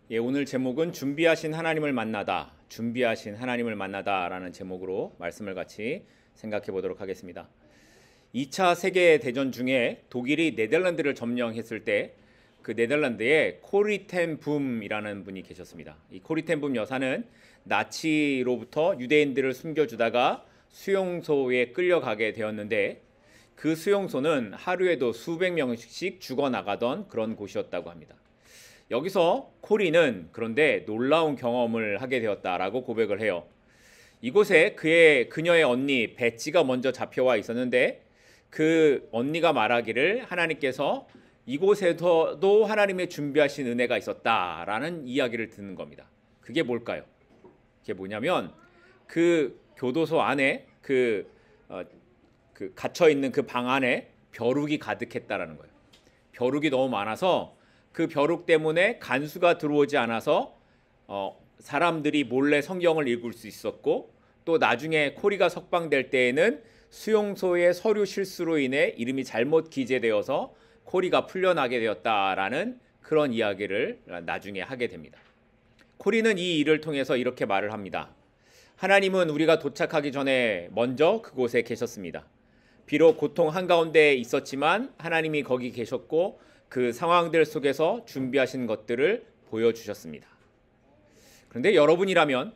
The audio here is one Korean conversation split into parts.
예, 오늘 제목은 준비하신 하나님을 만나다, 준비하신 하나님을 만나다라는 제목으로 말씀을 같이 생각해 보도록 하겠습니다. 2차 세계대전 중에 독일이 네덜란드를 점령했을 때 그 네덜란드에 코리 텐 붐이라는 분이 계셨습니다. 이 코리 텐 붐 여사는 나치로부터 유대인들을 숨겨주다가 수용소에 끌려가게 되었는데 그 수용소는 하루에도 수백 명씩 죽어나가던 그런 곳이었다고 합니다. 여기서 코리는 그런데 놀라운 경험을 하게 되었다라고 고백을 해요. 이곳에 그녀의 언니 베치가 먼저 잡혀와 있었는데 그 언니가 말하기를 하나님께서 이곳에서도 하나님의 준비하신 은혜가 있었다라는 이야기를 듣는 겁니다. 그게 뭘까요? 그게 뭐냐면 그 교도소 안에 갇혀 있는 그 방 안에 벼룩이 가득했다라는 거예요. 벼룩이 너무 많아서 그 벼룩 때문에 간수가 들어오지 않아서 사람들이 몰래 성경을 읽을 수 있었고, 또 나중에 코리가 석방될 때에는 수용소의 서류 실수로 인해 이름이 잘못 기재되어서 코리가 풀려나게 되었다라는 그런 이야기를 나중에 하게 됩니다. 코리는 이 일을 통해서 이렇게 말을 합니다. 하나님은 우리가 도착하기 전에 먼저 그곳에 계셨습니다. 비록 고통 한가운데 있었지만 하나님이 거기 계셨고 그 상황들 속에서 준비하신 것들을 보여주셨습니다. 그런데 여러분이라면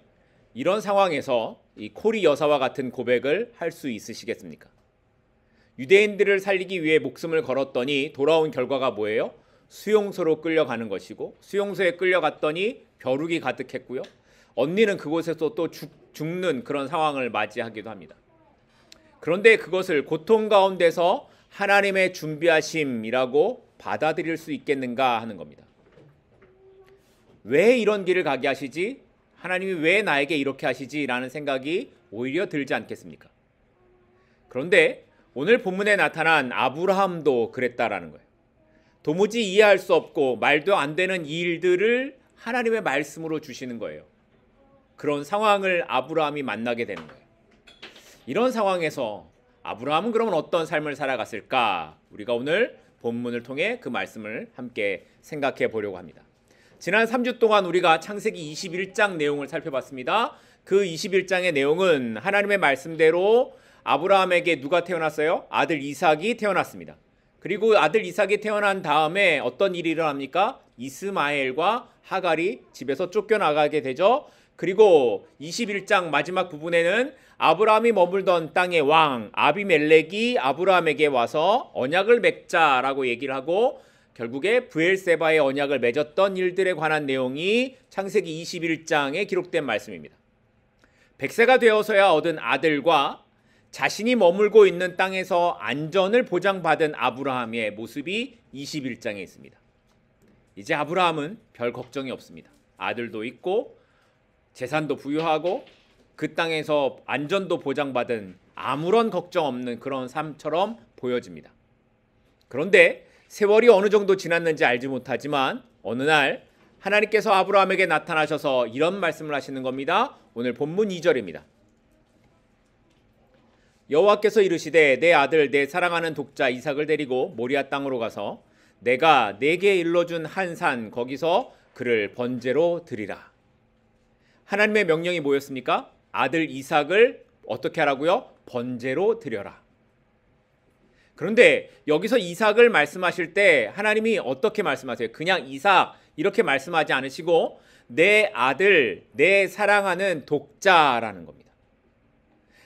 이런 상황에서 이 코리 여사와 같은 고백을 할 수 있으시겠습니까? 유대인들을 살리기 위해 목숨을 걸었더니 돌아온 결과가 뭐예요? 수용소로 끌려가는 것이고, 수용소에 끌려갔더니 벼룩이 가득했고요. 언니는 그곳에서 또 죽는 그런 상황을 맞이하기도 합니다. 그런데 그것을 고통 가운데서 하나님의 준비하심이라고 받아들일 수 있겠는가 하는 겁니다. 왜 이런 길을 가게 하시지? 하나님이 왜 나에게 이렇게 하시지? 라는 생각이 오히려 들지 않겠습니까? 그런데 오늘 본문에 나타난 아브라함도 그랬다라는 거예요. 도무지 이해할 수 없고 말도 안 되는 일들을 하나님의 말씀으로 주시는 거예요. 그런 상황을 아브라함이 만나게 되는 거예요. 이런 상황에서 아브라함은 그러면 어떤 삶을 살아갔을까? 우리가 오늘 본문을 통해 그 말씀을 함께 생각해 보려고 합니다. 지난 3주 동안 우리가 창세기 21장 내용을 살펴봤습니다. 그 21장의 내용은 하나님의 말씀대로 아브라함에게 누가 태어났어요? 아들 이삭이 태어났습니다. 그리고 아들 이삭이 태어난 다음에 어떤 일이 일어납니까? 이스마엘과 하갈이 집에서 쫓겨나가게 되죠. 그리고 21장 마지막 부분에는 아브라함이 머물던 땅의 왕 아비멜렉이 아브라함에게 와서 언약을 맺자라고 얘기를 하고 결국에 브엘세바의 언약을 맺었던 일들에 관한 내용이 창세기 21장에 기록된 말씀입니다. 100세가 되어서야 얻은 아들과 자신이 머물고 있는 땅에서 안전을 보장받은 아브라함의 모습이 21장에 있습니다. 이제 아브라함은 별 걱정이 없습니다. 아들도 있고 재산도 부유하고 그 땅에서 안전도 보장받은 아무런 걱정 없는 그런 삶처럼 보여집니다. 그런데 세월이 어느 정도 지났는지 알지 못하지만 어느 날 하나님께서 아브라함에게 나타나셔서 이런 말씀을 하시는 겁니다. 오늘 본문 2절입니다. 여호와께서 이르시되 내 아들 내 사랑하는 독자 이삭을 데리고 모리아 땅으로 가서 내가 내게 일러준 한 산 거기서 그를 번제로 드리라. 하나님의 명령이 뭐였습니까? 아들 이삭을 어떻게 하라고요? 번제로 드려라. 그런데 여기서 이삭을 말씀하실 때 하나님이 어떻게 말씀하세요? 그냥 이삭 이렇게 말씀하지 않으시고 내 아들 내 사랑하는 독자라는 겁니다.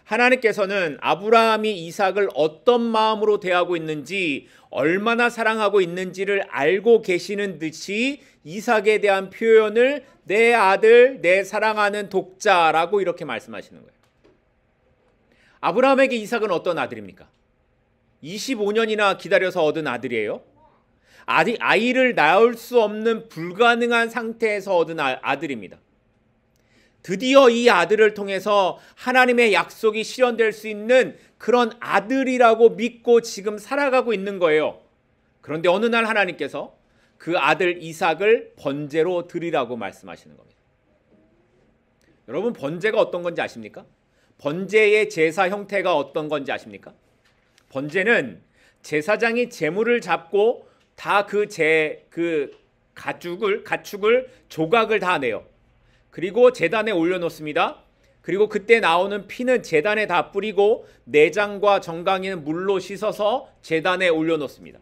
하나님께서는 아브라함이 이삭을 어떤 마음으로 대하고 있는지, 얼마나 사랑하고 있는지를 알고 계시는 듯이 이삭에 대한 표현을 내 아들, 내 사랑하는 독자라고 이렇게 말씀하시는 거예요. 아브라함에게 이삭은 어떤 아들입니까? 25년이나 기다려서 얻은 아들이에요. 아이를 낳을 수 없는 불가능한 상태에서 얻은 아들입니다. 드디어 이 아들을 통해서 하나님의 약속이 실현될 수 있는 그런 아들이라고 믿고 지금 살아가고 있는 거예요. 그런데 어느 날 하나님께서 그 아들 이삭을 번제로 드리라고 말씀하시는 겁니다. 여러분, 번제가 어떤 건지 아십니까? 번제의 제사 형태가 어떤 건지 아십니까? 번제는 제사장이 제물을 잡고 다 그 가축을 조각을 다 내요. 그리고 제단에 올려놓습니다. 그리고 그때 나오는 피는 제단에 다 뿌리고 내장과 정강이는 물로 씻어서 제단에 올려놓습니다.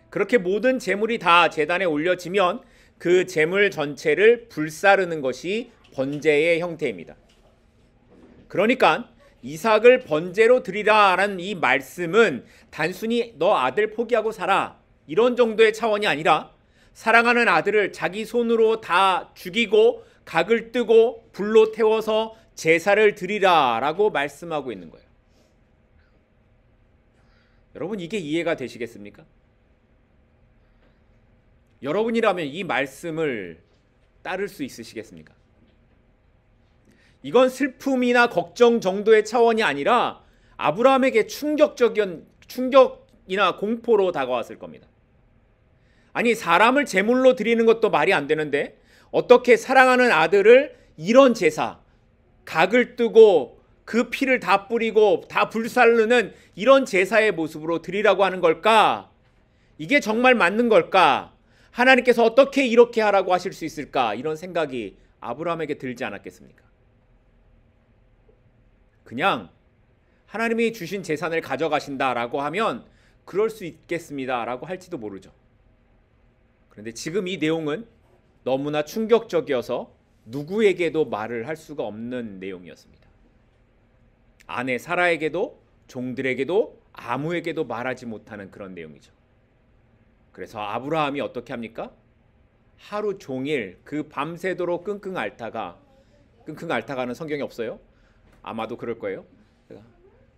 그렇게 모든 제물이 다 제단에 올려지면 그 제물 전체를 불사르는 것이 번제의 형태입니다. 그러니까 이삭을 번제로 드리라라는 이 말씀은 단순히 너 아들 포기하고 살아 이런 정도의 차원이 아니라 사랑하는 아들을 자기 손으로 다 죽이고 각을 뜨고 불로 태워서 제사를 드리라라고 말씀하고 있는 거예요. 여러분, 이게 이해가 되시겠습니까? 여러분이라면 이 말씀을 따를 수 있으시겠습니까? 이건 슬픔이나 걱정 정도의 차원이 아니라 아브라함에게 충격이나 공포로 다가왔을 겁니다. 아니, 사람을 제물로 드리는 것도 말이 안 되는데 어떻게 사랑하는 아들을 이런 제사, 각을 뜨고 그 피를 다 뿌리고 다 불살르는 이런 제사의 모습으로 드리라고 하는 걸까? 이게 정말 맞는 걸까? 하나님께서 어떻게 이렇게 하라고 하실 수 있을까? 이런 생각이 아브라함에게 들지 않았겠습니까? 그냥 하나님이 주신 재산을 가져가신다라고 하면 그럴 수 있겠습니다라고 할지도 모르죠. 그런데 지금 이 내용은 너무나 충격적이어서 누구에게도 말을 할 수가 없는 내용이었습니다. 아내 사라에게도 종들에게도 아무에게도 말하지 못하는 그런 내용이죠. 그래서 아브라함이 어떻게 합니까? 하루 종일 그 밤새도록 끙끙 앓다가는 성경에 없어요? 아마도 그럴 거예요.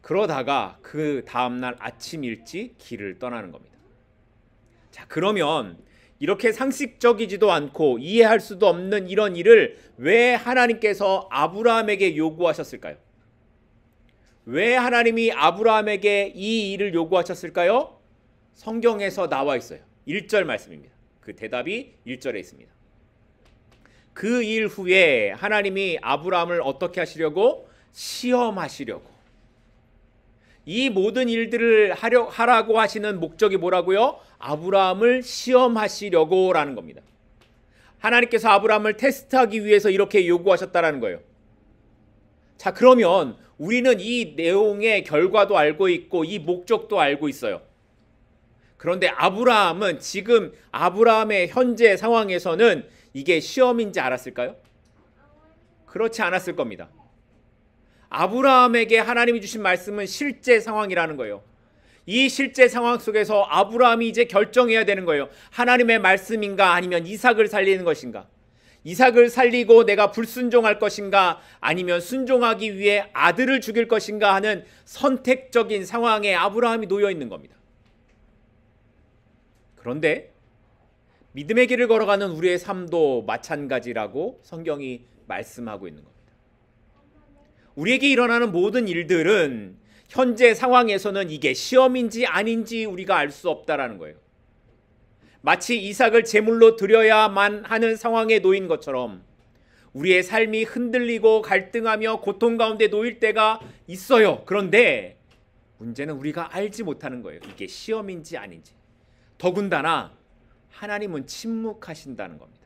그러다가 그 다음날 아침 일찍 길을 떠나는 겁니다. 자, 그러면 이렇게 상식적이지도 않고 이해할 수도 없는 이런 일을 왜 하나님께서 아브라함에게 요구하셨을까요? 왜 하나님이 아브라함에게 이 일을 요구하셨을까요? 성경에서 나와 있어요. 1절 말씀입니다. 그 대답이 1절에 있습니다. 그 일 후에 하나님이 아브라함을 어떻게 하시려고? 시험하시려고. 이 모든 일들을 하라고 하시는 목적이 뭐라고요? 아브라함을 시험하시려고 라는 겁니다. 하나님께서 아브라함을 테스트하기 위해서 이렇게 요구하셨다라는 거예요. 자, 그러면 우리는 이 내용의 결과도 알고 있고 이 목적도 알고 있어요. 그런데 아브라함은 지금 아브라함의 현재 상황에서는 이게 시험인지 알았을까요? 그렇지 않았을 겁니다. 아브라함에게 하나님이 주신 말씀은 실제 상황이라는 거예요. 이 실제 상황 속에서 아브라함이 이제 결정해야 되는 거예요. 하나님의 말씀인가 아니면 이삭을 살리는 것인가? 이삭을 살리고 내가 불순종할 것인가 아니면 순종하기 위해 아들을 죽일 것인가 하는 선택적인 상황에 아브라함이 놓여 있는 겁니다. 그런데 믿음의 길을 걸어가는 우리의 삶도 마찬가지라고 성경이 말씀하고 있는 겁니다. 우리에게 일어나는 모든 일들은 현재 상황에서는 이게 시험인지 아닌지 우리가 알 수 없다라는 거예요. 마치 이삭을 제물로 드려야만 하는 상황에 놓인 것처럼 우리의 삶이 흔들리고 갈등하며 고통 가운데 놓일 때가 있어요. 그런데 문제는 우리가 알지 못하는 거예요. 이게 시험인지 아닌지. 더군다나 하나님은 침묵하신다는 겁니다.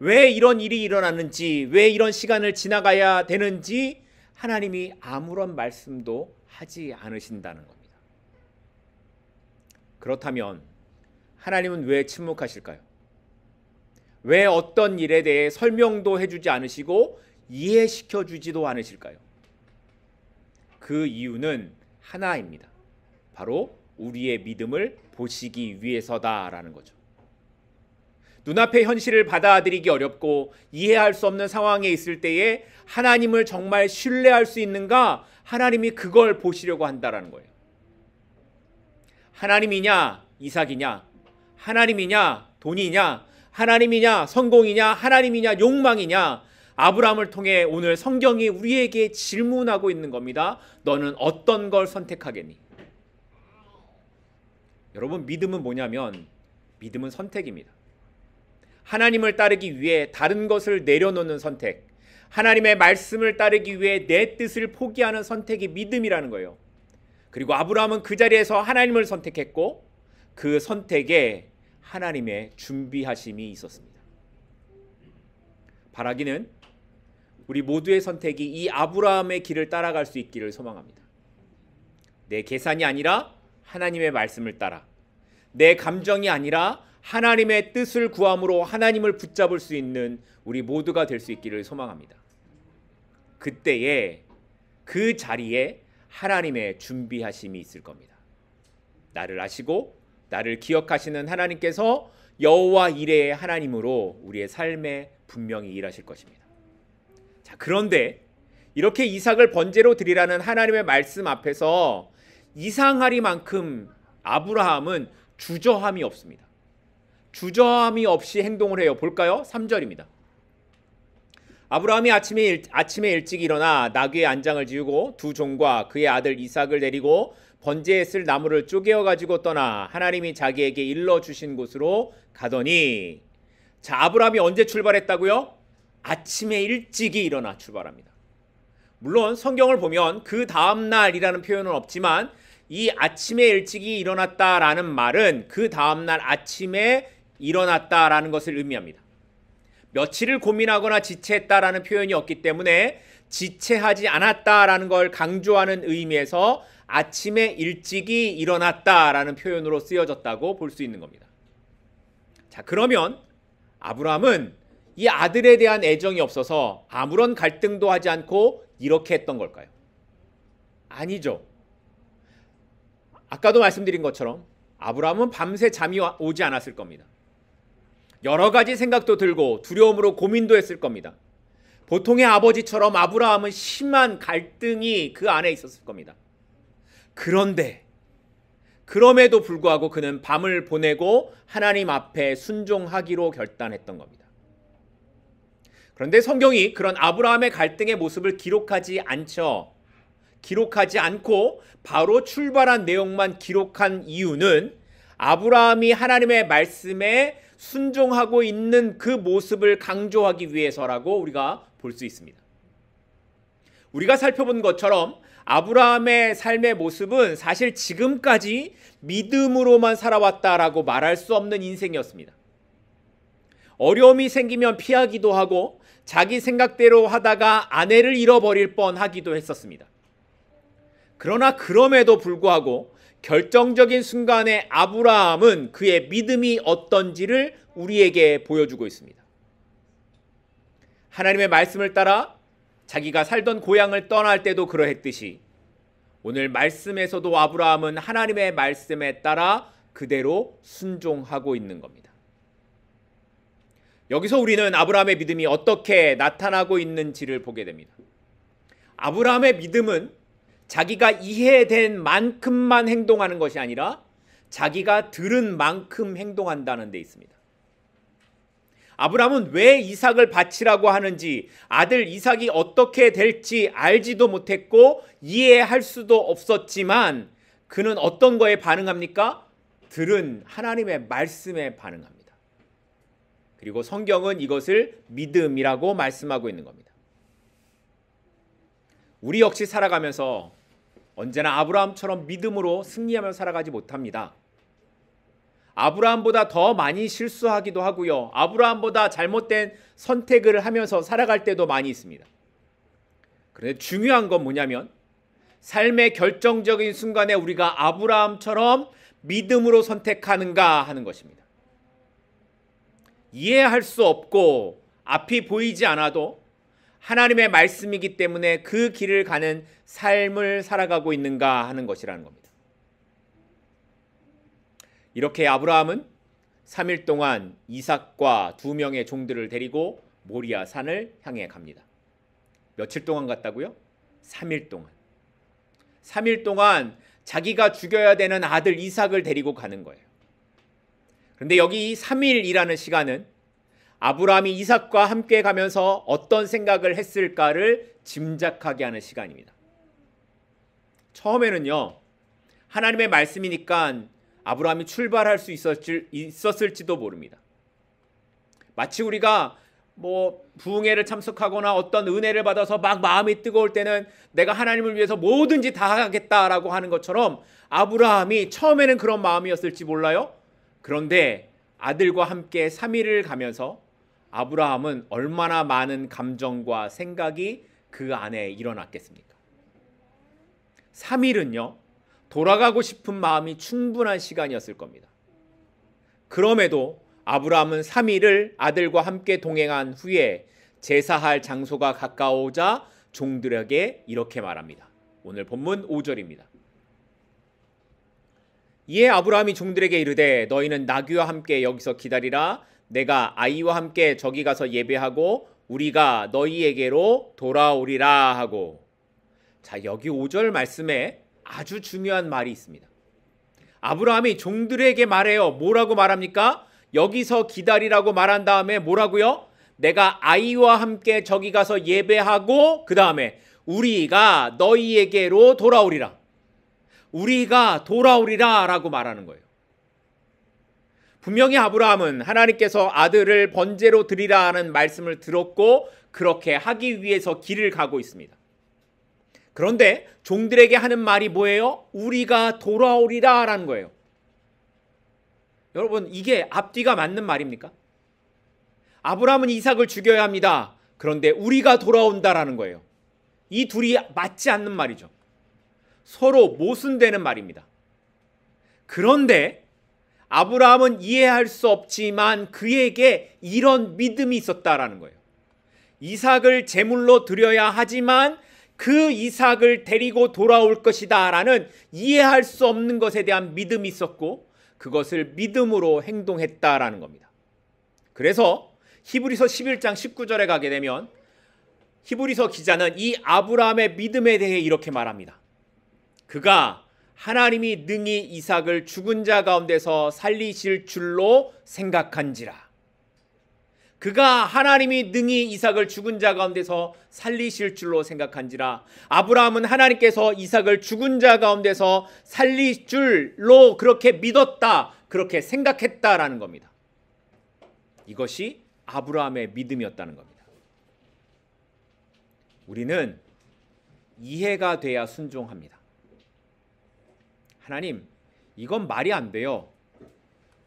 왜 이런 일이 일어나는지, 왜 이런 시간을 지나가야 되는지 하나님이 아무런 말씀도 하지 않으신다는 겁니다. 그렇다면 하나님은 왜 침묵하실까요? 왜 어떤 일에 대해 설명도 해주지 않으시고 이해시켜 주지도 않으실까요? 그 이유는 하나입니다. 바로 우리의 믿음을 보시기 위해서다라는 거죠. 눈앞의 현실을 받아들이기 어렵고 이해할 수 없는 상황에 있을 때에 하나님을 정말 신뢰할 수 있는가? 하나님이 그걸 보시려고 한다라는 거예요. 하나님이냐 이삭이냐, 하나님이냐 돈이냐, 하나님이냐 성공이냐, 하나님이냐 욕망이냐, 아브라함을 통해 오늘 성경이 우리에게 질문하고 있는 겁니다. 너는 어떤 걸 선택하겠니? 여러분, 믿음은 뭐냐면 믿음은 선택입니다. 하나님을 따르기 위해 다른 것을 내려놓는 선택, 하나님의 말씀을 따르기 위해 내 뜻을 포기하는 선택이 믿음이라는 거예요. 그리고 아브라함은 그 자리에서 하나님을 선택했고 그 선택에 하나님의 준비하심이 있었습니다. 바라기는 우리 모두의 선택이 이 아브라함의 길을 따라갈 수 있기를 소망합니다. 내 계산이 아니라 하나님의 말씀을 따라, 내 감정이 아니라 하나님의 뜻을 구함으로 하나님을 붙잡을 수 있는 우리 모두가 될 수 있기를 소망합니다. 그때에 그 자리에 하나님의 준비하심이 있을 겁니다. 나를 아시고 나를 기억하시는 하나님께서 여호와 이레의 하나님으로 우리의 삶에 분명히 일하실 것입니다. 자, 그런데 이렇게 이삭을 번제로 드리라는 하나님의 말씀 앞에서 이상하리만큼 아브라함은 주저함이 없습니다. 주저함이 없이 행동을 해요. 볼까요? 3절입니다. 아브라함이 아침에 일찍 일어나 나귀의 안장을 지우고 두 종과 그의 아들 이삭을 데리고 번제에 쓸 나무를 쪼개어 가지고 떠나 하나님이 자기에게 일러주신 곳으로 가더니, 자, 아브라함이 언제 출발했다고요? 아침에 일찍이 일어나 출발합니다. 물론 성경을 보면 그 다음날이라는 표현은 없지만 이 아침에 일찍이 일어났다라는 말은 그 다음날 아침에 일어났다라는 것을 의미합니다. 며칠을 고민하거나 지체했다라는 표현이 없기 때문에 지체하지 않았다라는 걸 강조하는 의미에서 아침에 일찍이 일어났다라는 표현으로 쓰여졌다고 볼 수 있는 겁니다. 자, 그러면 아브라함은 이 아들에 대한 애정이 없어서 아무런 갈등도 하지 않고 이렇게 했던 걸까요? 아니죠. 아까도 말씀드린 것처럼 아브라함은 밤새 잠이 오지 않았을 겁니다. 여러 가지 생각도 들고 두려움으로 고민도 했을 겁니다. 보통의 아버지처럼 아브라함은 심한 갈등이 그 안에 있었을 겁니다. 그런데 그럼에도 불구하고 그는 밤을 보내고 하나님 앞에 순종하기로 결단했던 겁니다. 그런데 성경이 그런 아브라함의 갈등의 모습을 기록하지 않죠. 기록하지 않고 바로 출발한 내용만 기록한 이유는 아브라함이 하나님의 말씀에 순종하고 있는 그 모습을 강조하기 위해서라고 우리가 볼 수 있습니다. 우리가 살펴본 것처럼 아브라함의 삶의 모습은 사실 지금까지 믿음으로만 살아왔다라고 말할 수 없는 인생이었습니다. 어려움이 생기면 피하기도 하고 자기 생각대로 하다가 아내를 잃어버릴 뻔하기도 했었습니다. 그러나 그럼에도 불구하고 결정적인 순간에 아브라함은 그의 믿음이 어떤지를 우리에게 보여주고 있습니다. 하나님의 말씀을 따라 자기가 살던 고향을 떠날 때도 그러했듯이 오늘 말씀에서도 아브라함은 하나님의 말씀에 따라 그대로 순종하고 있는 겁니다. 여기서 우리는 아브라함의 믿음이 어떻게 나타나고 있는지를 보게 됩니다. 아브라함의 믿음은 자기가 이해된 만큼만 행동하는 것이 아니라 자기가 들은 만큼 행동한다는 데 있습니다. 아브라함은 왜 이삭을 바치라고 하는지, 아들 이삭이 어떻게 될지 알지도 못했고 이해할 수도 없었지만 그는 어떤 거에 반응합니까? 들은 하나님의 말씀에 반응합니다. 그리고 성경은 이것을 믿음이라고 말씀하고 있는 겁니다. 우리 역시 살아가면서 언제나 아브라함처럼 믿음으로 승리하며 살아가지 못합니다. 아브라함보다 더 많이 실수하기도 하고요. 아브라함보다 잘못된 선택을 하면서 살아갈 때도 많이 있습니다. 그런데 중요한 건 뭐냐면 삶의 결정적인 순간에 우리가 아브라함처럼 믿음으로 선택하는가 하는 것입니다. 이해할 수 없고 앞이 보이지 않아도 하나님의 말씀이기 때문에 그 길을 가는 삶을 살아가고 있는가 하는 것이라는 겁니다. 이렇게 아브라함은 3일 동안 이삭과 2명의 종들을 데리고 모리아 산을 향해 갑니다. 며칠 동안 갔다고요? 3일 동안. 3일 동안 자기가 죽여야 되는 아들 이삭을 데리고 가는 거예요. 그런데 여기 이 3일이라는 시간은 아브라함이 이삭과 함께 가면서 어떤 생각을 했을까를 짐작하게 하는 시간입니다. 처음에는요, 하나님의 말씀이니까 아브라함이 출발할 수 있었을지도 모릅니다. 마치 우리가 부흥회를 참석하거나 어떤 은혜를 받아서 막 마음이 뜨거울 때는 내가 하나님을 위해서 뭐든지 다 하겠다라고 하는 것처럼 아브라함이 처음에는 그런 마음이었을지 몰라요. 그런데 아들과 함께 3일을 가면서 아브라함은 얼마나 많은 감정과 생각이 그 안에 일어났겠습니까? 3일은요, 돌아가고 싶은 마음이 충분한 시간이었을 겁니다. 그럼에도 아브라함은 3일을 아들과 함께 동행한 후에 제사할 장소가 가까워오자 종들에게 이렇게 말합니다. 오늘 본문 5절입니다. 이에 아브라함이 종들에게 이르되 너희는 나귀와 함께 여기서 기다리라. 내가 아이와 함께 저기 가서 예배하고 우리가 너희에게로 돌아오리라 하고. 자, 여기 5절 말씀에 아주 중요한 말이 있습니다. 아브라함이 종들에게 말해요. 뭐라고 말합니까? 여기서 기다리라고 말한 다음에 뭐라고요? 내가 아이와 함께 저기 가서 예배하고 그 다음에 우리가 너희에게로 돌아오리라. 우리가 돌아오리라 라고 말하는 거예요. 분명히 아브라함은 하나님께서 아들을 번제로 드리라 하는 말씀을 들었고 그렇게 하기 위해서 길을 가고 있습니다. 그런데 종들에게 하는 말이 뭐예요? 우리가 돌아오리라 라는 거예요. 여러분, 이게 앞뒤가 맞는 말입니까? 아브라함은 이삭을 죽여야 합니다. 그런데 우리가 돌아온다라는 거예요. 이 둘이 맞지 않는 말이죠. 서로 모순되는 말입니다. 그런데 아브라함은 이해할 수 없지만 그에게 이런 믿음이 있었다라는 거예요. 이삭을 제물로 드려야 하지만 그 이삭을 데리고 돌아올 것이다 라는 이해할 수 없는 것에 대한 믿음이 있었고 그것을 믿음으로 행동했다라는 겁니다. 그래서 히브리서 11장 19절에 가게 되면 히브리서 기자는 이 아브라함의 믿음에 대해 이렇게 말합니다. 그가 하나님이 능히 이삭을 죽은 자 가운데서 살리실 줄로 생각한지라. 그가 하나님이 능히 이삭을 죽은 자 가운데서 살리실 줄로 생각한지라. 아브라함은 하나님께서 이삭을 죽은 자 가운데서 살릴 줄로 그렇게 믿었다, 그렇게 생각했다라는 겁니다. 이것이 아브라함의 믿음이었다는 겁니다. 우리는 이해가 돼야 순종합니다. 하나님, 이건 말이 안 돼요.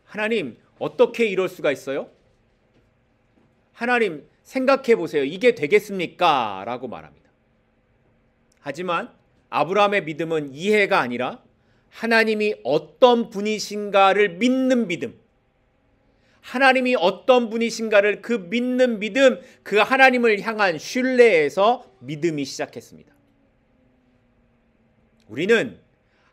하나님, 어떻게 이럴 수가 있어요? 하나님, 생각해 보세요. 이게 되겠습니까? 라고 말합니다. 하지만 아브라함의 믿음은 이해가 아니라 하나님이 어떤 분이신가를 믿는 믿음, 하나님이 어떤 분이신가를 그 믿는 믿음, 그 하나님을 향한 신뢰에서 믿음이 시작했습니다. 우리는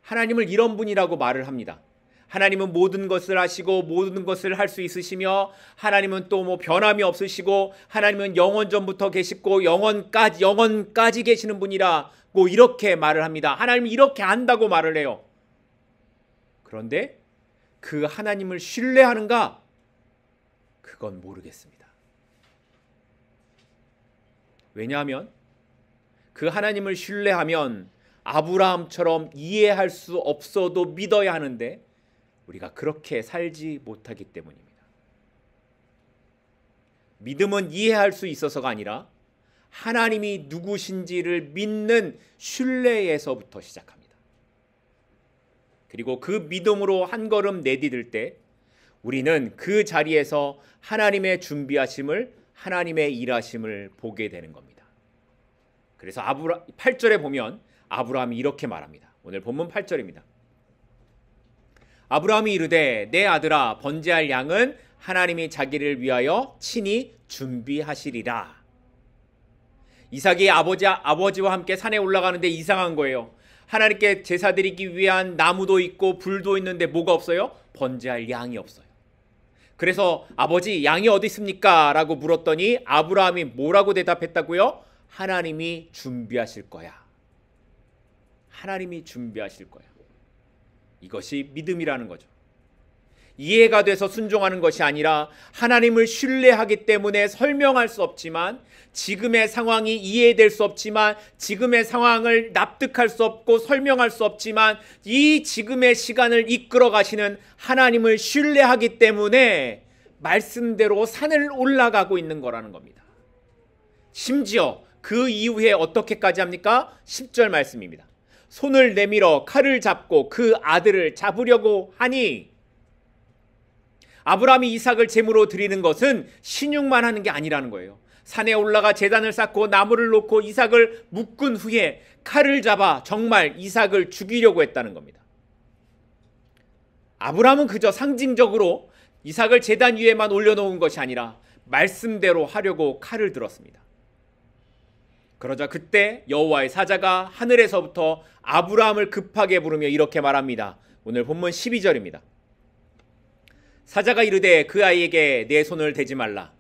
하나님을 이런 분이라고 말을 합니다. 하나님은 모든 것을 아시고 모든 것을 할 수 있으시며 하나님은 또 뭐 변함이 없으시고 하나님은 영원전부터 계시고 영원까지 계시는 분이라고 이렇게 말을 합니다. 하나님은 이렇게 안다고 말을 해요. 그런데 그 하나님을 신뢰하는가? 그건 모르겠습니다. 왜냐하면 그 하나님을 신뢰하면 아브라함처럼 이해할 수 없어도 믿어야 하는데 우리가 그렇게 살지 못하기 때문입니다. 믿음은 이해할 수 있어서가 아니라 하나님이 누구신지를 믿는 신뢰에서부터 시작합니다. 그리고 그 믿음으로 한 걸음 내디딜 때 우리는 그 자리에서 하나님의 준비하심을, 하나님의 일하심을 보게 되는 겁니다. 그래서 8절에 보면 아브라함이 이렇게 말합니다. 오늘 본문 8절입니다. 아브라함이 이르되 내 아들아 번제할 양은 하나님이 자기를 위하여 친히 준비하시리라. 이삭이 아버지와 함께 산에 올라가는데 이상한 거예요. 하나님께 제사 드리기 위한 나무도 있고 불도 있는데 뭐가 없어요? 번제할 양이 없어요. 그래서 아버지, 양이 어디 있습니까? 라고 물었더니 아브라함이 뭐라고 대답했다고요? 하나님이 준비하실 거야. 하나님이 준비하실 거야. 이것이 믿음이라는 거죠. 이해가 돼서 순종하는 것이 아니라 하나님을 신뢰하기 때문에 설명할 수 없지만, 지금의 상황이 이해될 수 없지만, 지금의 상황을 납득할 수 없고 설명할 수 없지만 이 지금의 시간을 이끌어 가시는 하나님을 신뢰하기 때문에 말씀대로 산을 올라가고 있는 거라는 겁니다. 심지어 그 이후에 어떻게까지 합니까? 10절 말씀입니다. 손을 내밀어 칼을 잡고 그 아들을 잡으려고 하니 아브라함이 이삭을 제물로 드리는 것은 신용만 하는 게 아니라는 거예요. 산에 올라가 제단을 쌓고 나무를 놓고 이삭을 묶은 후에 칼을 잡아 정말 이삭을 죽이려고 했다는 겁니다. 아브라함은 그저 상징적으로 이삭을 제단 위에만 올려놓은 것이 아니라 말씀대로 하려고 칼을 들었습니다. 그러자 그때 여호와의 사자가 하늘에서부터 아브라함을 급하게 부르며 이렇게 말합니다. 오늘 본문 12절입니다. 사자가 이르되 그 아이에게 내 손을 대지 말라.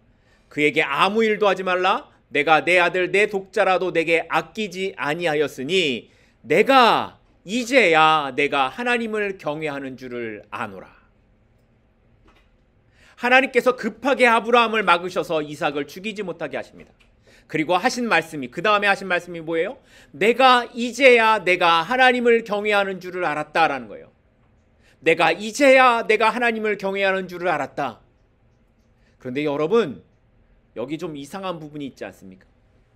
그에게 아무 일도 하지 말라. 내가 내 아들 내 독자라도 내게 아끼지 아니하였으니 내가 이제야 내가 하나님을 경외하는 줄을 아노라. 하나님께서 급하게 아브라함을 막으셔서 이삭을 죽이지 못하게 하십니다. 그리고 하신 말씀이, 그 다음에 하신 말씀이 뭐예요? 내가 이제야 내가 하나님을 경외하는 줄을 알았다라는 거예요. 내가 이제야 내가 하나님을 경외하는 줄을 알았다. 그런데 여러분, 여기 좀 이상한 부분이 있지 않습니까?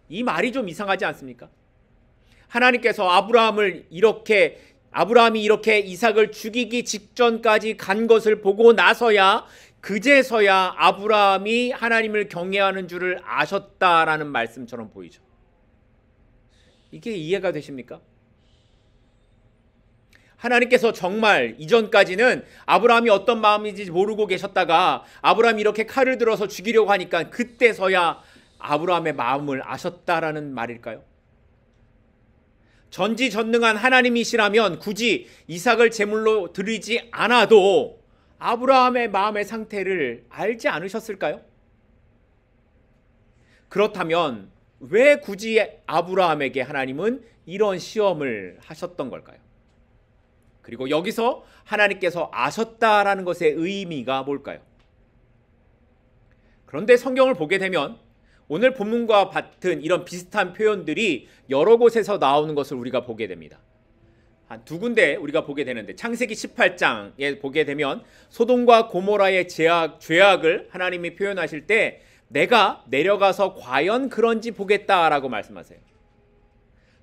이 말이 좀 이상하지 않습니까? 하나님께서 아브라함이 이렇게 이삭을 죽이기 직전까지 간 것을 보고 나서야 그제서야 아브라함이 하나님을 경외하는 줄을 아셨다라는 말씀처럼 보이죠. 이게 이해가 되십니까? 하나님께서 정말 이전까지는 아브라함이 어떤 마음인지 모르고 계셨다가 아브라함이 이렇게 칼을 들어서 죽이려고 하니까 그때서야 아브라함의 마음을 아셨다라는 말일까요? 전지전능한 하나님이시라면 굳이 이삭을 제물로 드리지 않아도 아브라함의 마음의 상태를 알지 않으셨을까요? 그렇다면 왜 굳이 아브라함에게 하나님은 이런 시험을 하셨던 걸까요? 그리고 여기서 하나님께서 아셨다라는 것의 의미가 뭘까요? 그런데 성경을 보게 되면 오늘 본문과 같은 이런 비슷한 표현들이 여러 곳에서 나오는 것을 우리가 보게 됩니다. 한 두 군데 우리가 보게 되는데, 창세기 18장에 보게 되면 소돔과 고모라의 죄악을 하나님이 표현하실 때 내가 내려가서 과연 그런지 보겠다라고 말씀하세요.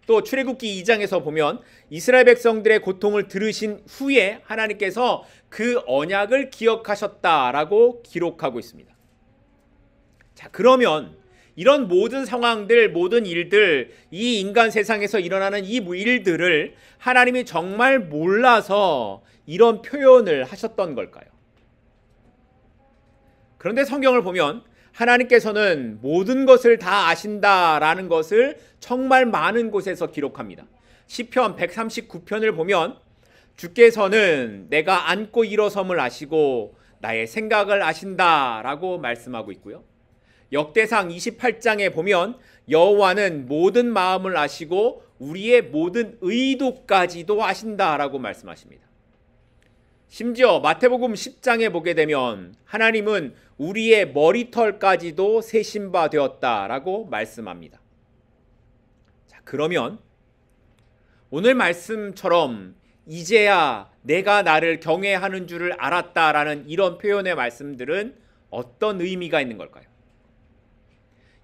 또 출애굽기 2장에서 보면 이스라엘 백성들의 고통을 들으신 후에 하나님께서 그 언약을 기억하셨다라고 기록하고 있습니다. 자, 그러면 이런 모든 상황들, 모든 일들, 이 인간 세상에서 일어나는 이 일들을 하나님이 정말 몰라서 이런 표현을 하셨던 걸까요? 그런데 성경을 보면 하나님께서는 모든 것을 다 아신다라는 것을 정말 많은 곳에서 기록합니다. 시편 139편을 보면 주께서는 내가 앉고 일어섬을 아시고 나의 생각을 아신다라고 말씀하고 있고요. 역대상 28장에 보면 여호와는 모든 마음을 아시고 우리의 모든 의도까지도 아신다라고 말씀하십니다. 심지어 마태복음 10장에 보게 되면 하나님은 우리의 머리털까지도 세신 바 되었다라고 말씀합니다. 자, 그러면 오늘 말씀처럼 이제야 내가 나를 경외하는 줄을 알았다라는 이런 표현의 말씀들은 어떤 의미가 있는 걸까요?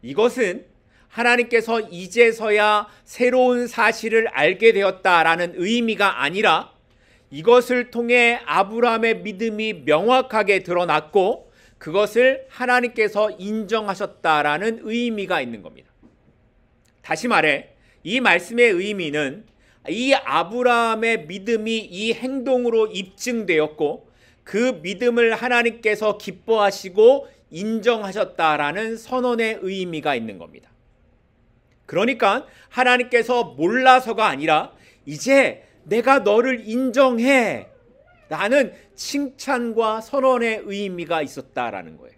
이것은 하나님께서 이제서야 새로운 사실을 알게 되었다라는 의미가 아니라 이것을 통해 아브라함의 믿음이 명확하게 드러났고 그것을 하나님께서 인정하셨다라는 의미가 있는 겁니다. 다시 말해 이 말씀의 의미는 이 아브라함의 믿음이 이 행동으로 입증되었고 그 믿음을 하나님께서 기뻐하시고 인정하셨다라는 선언의 의미가 있는 겁니다. 그러니까 하나님께서 몰라서가 아니라 이제 내가 너를 인정해 라는 칭찬과 선언의 의미가 있었다라는 거예요.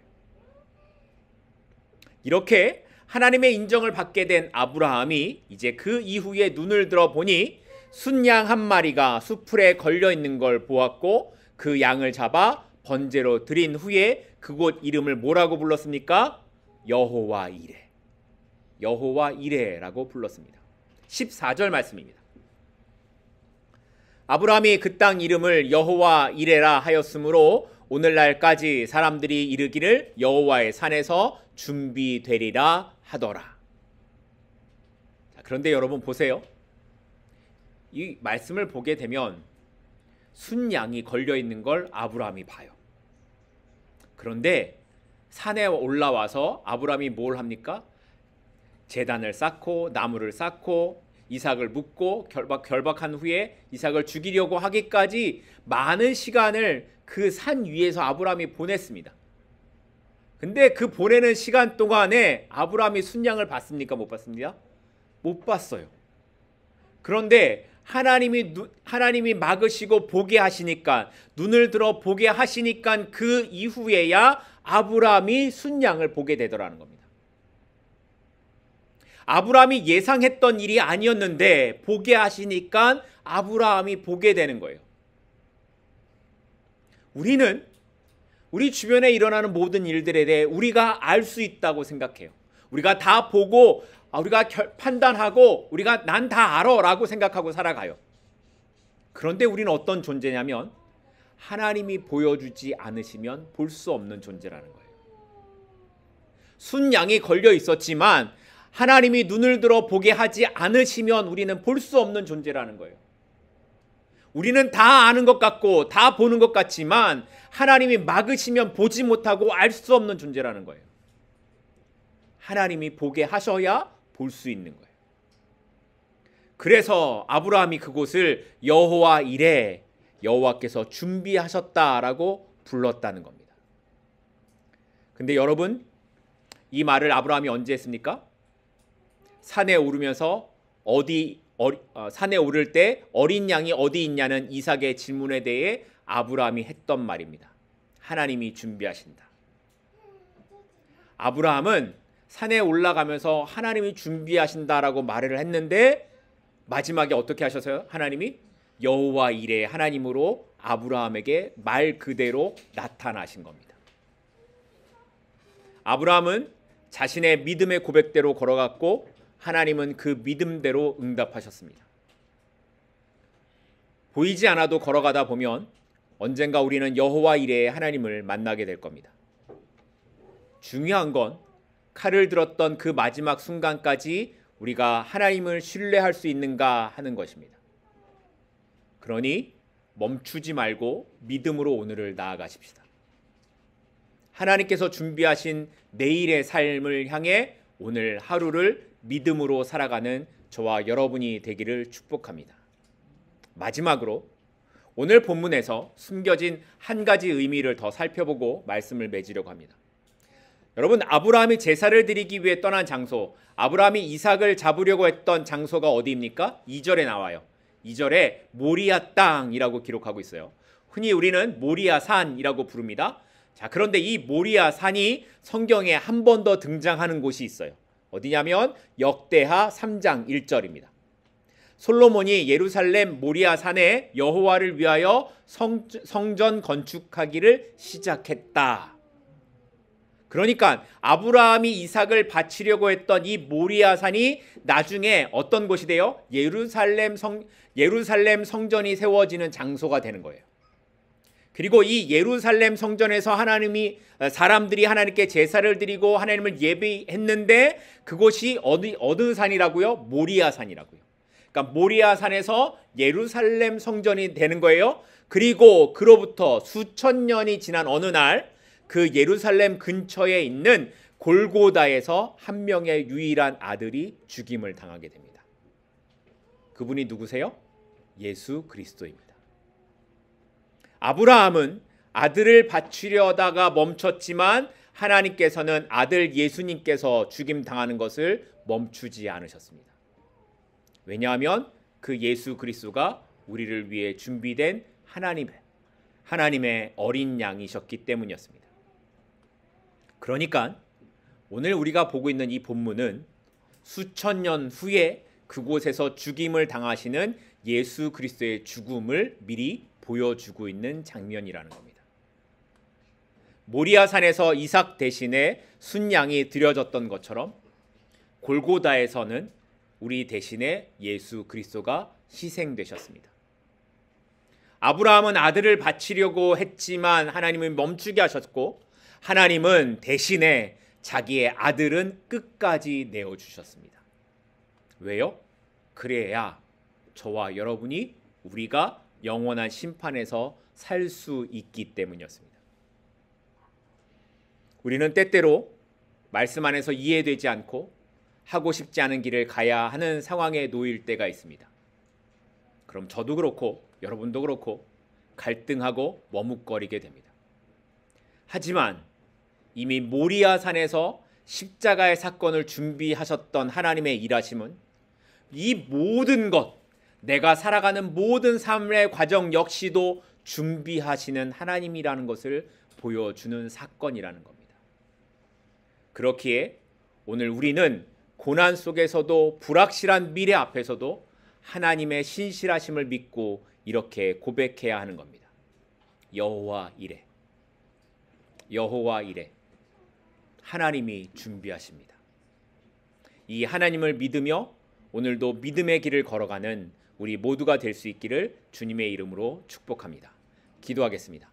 이렇게 하나님의 인정을 받게 된 아브라함이 이제 그 이후에 눈을 들어 보니 순양 한 마리가 수풀에 걸려 있는 걸 보았고 그 양을 잡아 번제로 드린 후에 그곳 이름을 뭐라고 불렀습니까? 여호와 이레. 여호와 이레라고 불렀습니다. 14절 말씀입니다. 아브라함이 그 땅 이름을 여호와 이레라 하였으므로 오늘날까지 사람들이 이르기를 여호와의 산에서 준비되리라 하더라. 자, 그런데 여러분 보세요. 이 말씀을 보게 되면 순양이 걸려 있는 걸 아브라함이 봐요. 그런데 산에 올라와서 아브라함이 뭘 합니까? 제단을 쌓고 나무를 쌓고 이삭을 묻고 결박한 후에 이삭을 죽이려고 하기까지 많은 시간을 그 산 위에서 아브라함이 보냈습니다. 근데 그 보내는 시간 동안에 아브라함이 순양을 봤습니까? 못 봤습니다. 못 봤어요. 그런데 하나님이 막으시고 보게 하시니까, 눈을 들어 보게 하시니까 그 이후에야 아브라함이 순양을 보게 되더라는 겁니다. 아브라함이 예상했던 일이 아니었는데 보게 하시니까 아브라함이 보게 되는 거예요. 우리는 우리 주변에 일어나는 모든 일들에 대해 우리가 알 수 있다고 생각해요. 우리가 다 보고 우리가 판단하고 우리가 난 다 알아 라고 생각하고 살아가요. 그런데 우리는 어떤 존재냐면 하나님이 보여주지 않으시면 볼 수 없는 존재라는 거예요. 순양이 걸려 있었지만 하나님이 눈을 들어 보게 하지 않으시면 우리는 볼 수 없는 존재라는 거예요. 우리는 다 아는 것 같고 다 보는 것 같지만 하나님이 막으시면 보지 못하고 알 수 없는 존재라는 거예요. 하나님이 보게 하셔야 볼 수 있는 거예요. 그래서 아브라함이 그곳을 여호와 이레, 여호와께서 준비하셨다라고 불렀다는 겁니다. 근데 여러분, 이 말을 아브라함이 언제 했습니까? 산에 오르면서 산에 오를 때 어린 양이 어디 있냐는 이삭의 질문에 대해 아브라함이 했던 말입니다. 하나님이 준비하신다. 아브라함은 산에 올라가면서 하나님이 준비하신다라고 말을 했는데 마지막에 어떻게 하셔서요? 하나님이 여호와 이레, 하나님으로 아브라함에게 말 그대로 나타나신 겁니다. 아브라함은 자신의 믿음의 고백대로 걸어갔고 하나님은 그 믿음대로 응답하셨습니다. 보이지 않아도 걸어가다 보면 언젠가 우리는 여호와 이레의 하나님을 만나게 될 겁니다. 중요한 건 칼을 들었던 그 마지막 순간까지 우리가 하나님을 신뢰할 수 있는가 하는 것입니다. 그러니 멈추지 말고 믿음으로 오늘을 나아가십시다. 하나님께서 준비하신 내일의 삶을 향해 오늘 하루를 믿음으로 살아가는 저와 여러분이 되기를 축복합니다. 마지막으로 오늘 본문에서 숨겨진 한 가지 의미를 더 살펴보고 말씀을 맺으려고 합니다. 여러분, 아브라함이 제사를 드리기 위해 떠난 장소, 아브라함이 이삭을 잡으려고 했던 장소가 어디입니까? 2절에 나와요. 2절에 모리아 땅이라고 기록하고 있어요. 흔히 우리는 모리아 산이라고 부릅니다. 자, 그런데 이 모리아 산이 성경에 한 번 더 등장하는 곳이 있어요. 어디냐면 역대하 3장 1절입니다. 솔로몬이 예루살렘 모리아 산에 여호와를 위하여 성전 건축하기를 시작했다. 그러니까 아브라함이 이삭을 바치려고 했던 이 모리아 산이 나중에 어떤 곳이 돼요? 예루살렘 성전이 세워지는 장소가 되는 거예요. 그리고 이 예루살렘 성전에서 사람들이 하나님께 제사를 드리고 하나님을 예배했는데 그곳이 어느 산이라고요? 모리아 산이라고요. 그러니까 모리아 산에서 예루살렘 성전이 되는 거예요. 그리고 그로부터 수천 년이 지난 어느 날 그 예루살렘 근처에 있는 골고다에서 한 명의 유일한 아들이 죽임을 당하게 됩니다. 그분이 누구세요? 예수 그리스도입니다. 아브라함은 아들을 바치려다가 멈췄지만 하나님께서는 아들 예수님께서 죽임 당하는 것을 멈추지 않으셨습니다. 왜냐하면 그 예수 그리스도가 우리를 위해 준비된 하나님의 어린 양이셨기 때문이었습니다. 그러니까 오늘 우리가 보고 있는 이 본문은 수천 년 후에 그곳에서 죽임을 당하시는 예수 그리스도의 죽음을 미리 보여주고 있는 장면이라는 겁니다. 모리아 산에서 이삭 대신에 순양이 드려졌던 것처럼 골고다에서는 우리 대신에 예수 그리스도가 희생되셨습니다. 아브라함은 아들을 바치려고 했지만 하나님은 멈추게 하셨고 하나님은 대신에 자기의 아들은 끝까지 내어주셨습니다. 왜요? 그래야 저와 여러분이 우리가 영원한 심판에서 살 수 있기 때문이었습니다. 우리는 때때로 말씀 안에서 이해되지 않고 하고 싶지 않은 길을 가야 하는 상황에 놓일 때가 있습니다. 그럼 저도 그렇고 여러분도 그렇고 갈등하고 머뭇거리게 됩니다. 하지만 이미 모리아 산에서 십자가의 사건을 준비하셨던 하나님의 일하심은 이 모든 것, 내가 살아가는 모든 삶의 과정 역시도 준비하시는 하나님이라는 것을 보여주는 사건이라는 겁니다. 그렇기에 오늘 우리는 고난 속에서도 불확실한 미래 앞에서도 하나님의 신실하심을 믿고 이렇게 고백해야 하는 겁니다. 여호와 이레, 여호와 이레, 하나님이 준비하십니다. 이 하나님을 믿으며 오늘도 믿음의 길을 걸어가는 우리 모두가 될 수 있기를 주님의 이름으로 축복합니다. 기도하겠습니다.